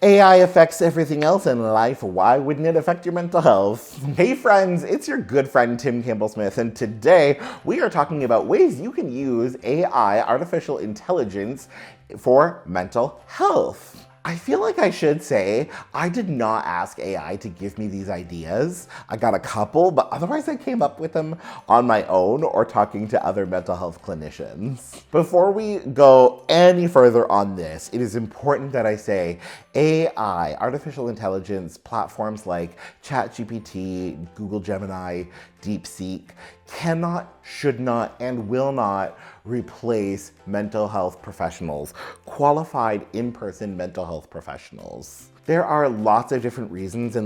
AI affects everything else in life. Why wouldn't it affect your mental health? Hey friends, it's your good friend Tim Campbell-Smith, and today we are talking about ways you can use AI, artificial intelligence, for mental health. I feel like I should say I did not ask AI to give me these ideas. I got a couple, but otherwise I came up with them on my own or talking to other mental health clinicians. Before we go any further on this, it is important that I say AI, artificial intelligence, platforms like Chat GPT, Google Gemini, DeepSeek cannot, should not, and will not replace mental health professionals, qualified in-person mental health professionals. There are lots of different reasons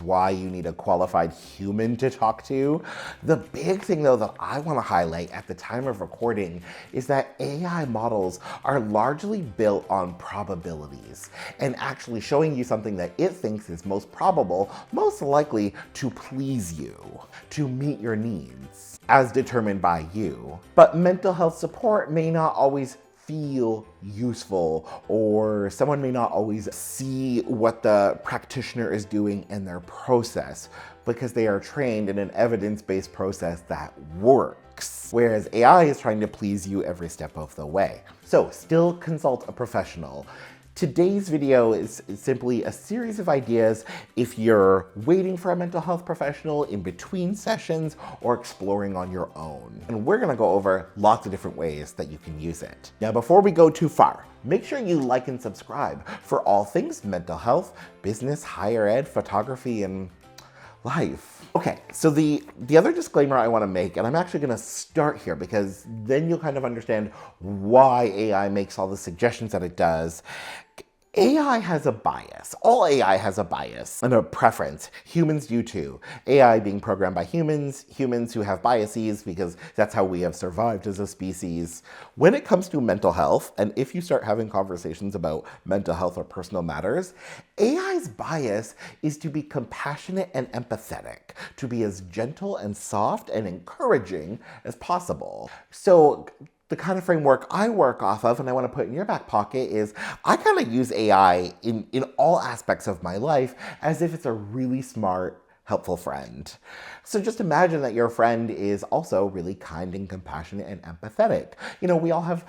why you need a qualified human to talk to. The big thing though that I want to highlight at the time of recording is that AI models are largely built on probabilities and actually showing you something that it thinks is most probable, most likely to please you, to meet your needs, as determined by you. But mental health support may not always feel useful, or someone may not always see what the practitioner is doing in their process because they are trained in an evidence-based process that works, whereas AI is trying to please you every step of the way. So still consult a professional. Today's video is simply a series of ideas if you're waiting for a mental health professional in between sessions or exploring on your own. And we're gonna go over lots of different ways that you can use it. Now, before we go too far, make sure you like and subscribe for all things mental health, business, higher ed, photography, and life. Okay, so the other disclaimer I want to make, and I'm actually going to start here because then you'll kind of understand why AI makes all the suggestions that it does. AI has a bias. All AI has a bias and a preference. Humans do too. AI being programmed by humans who have biases because that's how we have survived as a species. When it comes to mental health, and if you start having conversations about mental health or personal matters, AI's bias is to be compassionate and empathetic, to be as gentle and soft and encouraging as possible. So the kind of framework I work off of and I want to put in your back pocket is I kind of use AI in all aspects of my life as if it's a really smart, helpful friend. So just imagine that your friend is also really kind and compassionate and empathetic. You know, we all have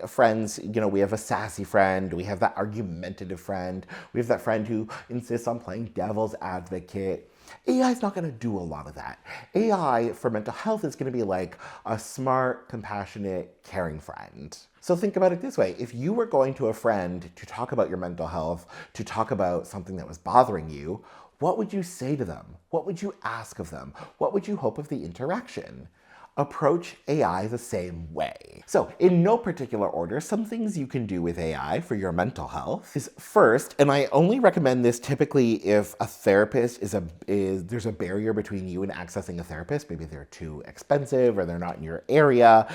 friends, you know, we have a sassy friend, we have that argumentative friend, we have that friend who insists on playing devil's advocate. AI is not going to do a lot of that. AI for mental health is going to be like a smart, compassionate, caring friend. So think about it this way. If you were going to a friend to talk about your mental health, to talk about something that was bothering you, what would you say to them? What would you ask of them? What would you hope of the interaction? Approach AI the same way. So in no particular order, some things you can do with AI for your mental health is first, and I only recommend this typically if a therapist there's a barrier between you and accessing a therapist, maybe they're too expensive or they're not in your area,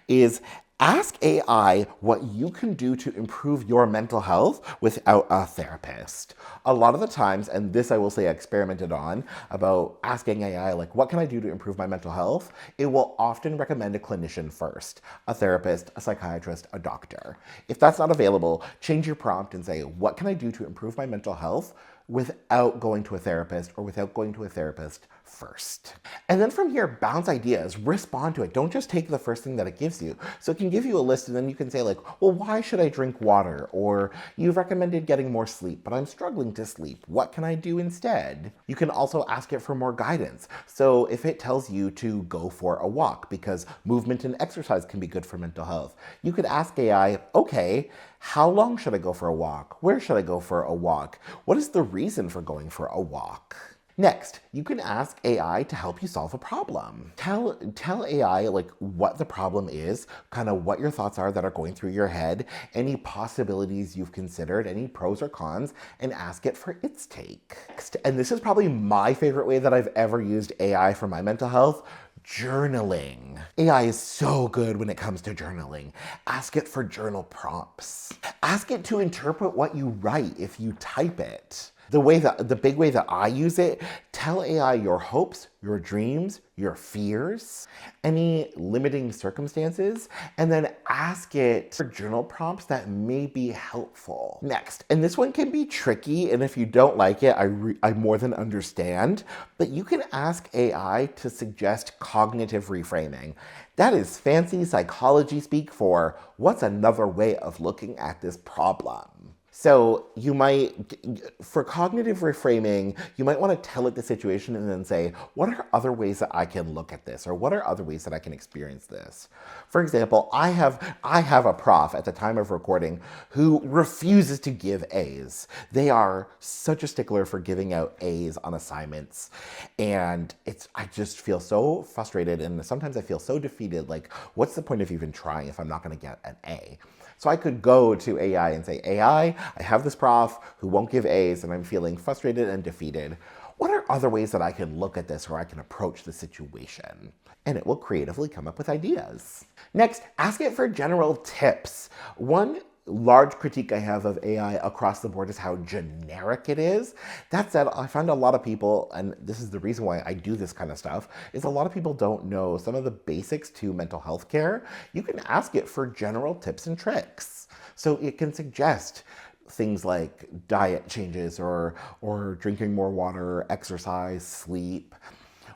is ask AI what you can do to improve your mental health without a therapist. A lot of the times, and this I will say I experimented on, about asking AI, like, what can I do to improve my mental health? It will often recommend a clinician first, a therapist, a psychiatrist, a doctor. If that's not available, change your prompt and say, what can I do to improve my mental health without going to a therapist or without going to a therapist first. And then from here, bounce ideas, respond to it. Don't just take the first thing that it gives you. So it can give you a list and then you can say like, well, why should I drink water? Or you've recommended getting more sleep, but I'm struggling to sleep. What can I do instead? You can also ask it for more guidance. So if it tells you to go for a walk because movement and exercise can be good for mental health, you could ask AI, okay, how long should I go for a walk? Where should I go for a walk? What is the reason for going for a walk? Next, you can ask AI to help you solve a problem. Tell AI like what the problem is, kind of what your thoughts are that are going through your head, any possibilities you've considered, any pros or cons, and ask it for its take. And this is probably my favorite way that I've ever used AI for my mental health. Journaling. AI is so good when it comes to journaling. Ask it for journal prompts. Ask it to interpret what you write if you type it. The big way that I use it, tell AI your hopes, your dreams, your fears, any limiting circumstances, and then ask it for journal prompts that may be helpful. Next, and this one can be tricky, and if you don't like it, I more than understand, but you can ask AI to suggest cognitive reframing. That is fancy psychology speak for what's another way of looking at this problem. So you might, for cognitive reframing, you might want to tell it the situation and then say, what are other ways that I can look at this? Or what are other ways that I can experience this? For example, I have a prof at the time of recording who refuses to give A's. They are such a stickler for giving out A's on assignments. And I just feel so frustrated, and sometimes I feel so defeated, like, what's the point of even trying if I'm not going to get an A? So I could go to AI and say, AI, I have this prof who won't give A's and I'm feeling frustrated and defeated. What are other ways that I can look at this or I can approach the situation? And it will creatively come up with ideas. Next, ask it for general tips. One large critique I have of AI across the board is how generic it is. That said, I find a lot of people, and this is the reason why I do this kind of stuff, is a lot of people don't know some of the basics to mental health care. You can ask it for general tips and tricks. So it can suggest things like diet changes or drinking more water, exercise, sleep,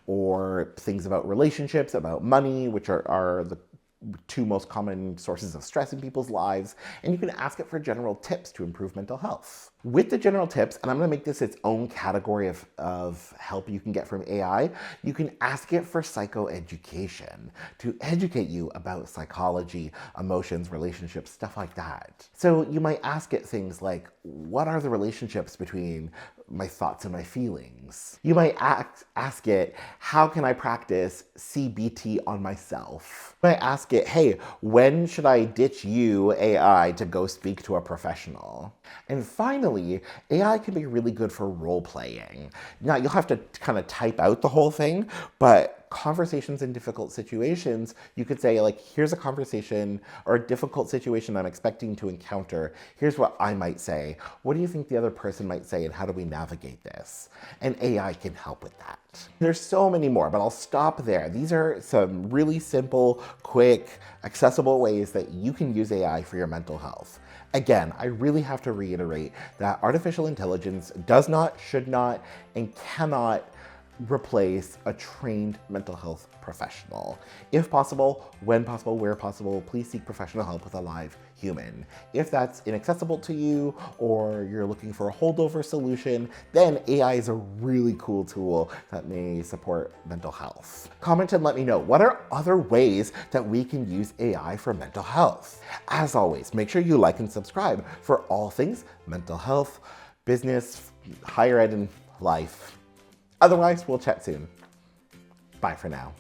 or things about relationships, about money, which are the two most common sources of stress in people's lives, and you can ask it for general tips to improve mental health. With the general tips, and I'm going to make this its own category of help you can get from AI, you can ask it for psychoeducation, to educate you about psychology, emotions, relationships, stuff like that. So you might ask it things like, what are the relationships between my thoughts and my feelings? You might ask it, how can I practice CBT on myself? You might ask it, hey, when should I ditch you, AI, to go speak to a professional? And finally, AI can be really good for role playing. Now, you'll have to kind of type out the whole thing, but conversations in difficult situations, you could say, like, here's a conversation or a difficult situation I'm expecting to encounter. Here's what I might say. What do you think the other person might say, and how do we navigate this? And AI can help with that. There's so many more, but I'll stop there. These are some really simple, quick, accessible ways that you can use AI for your mental health. Again, I really have to reiterate that artificial intelligence does not, should not, and cannot replace a trained mental health professional. If possible, when possible, where possible, please seek professional help with a live human. If that's inaccessible to you or you're looking for a holdover solution, then AI is a really cool tool that may support mental health. Comment and let me know, what are other ways that we can use AI for mental health? As always, make sure you like and subscribe for all things mental health, business, higher ed, and life. Otherwise, we'll chat soon. Bye for now.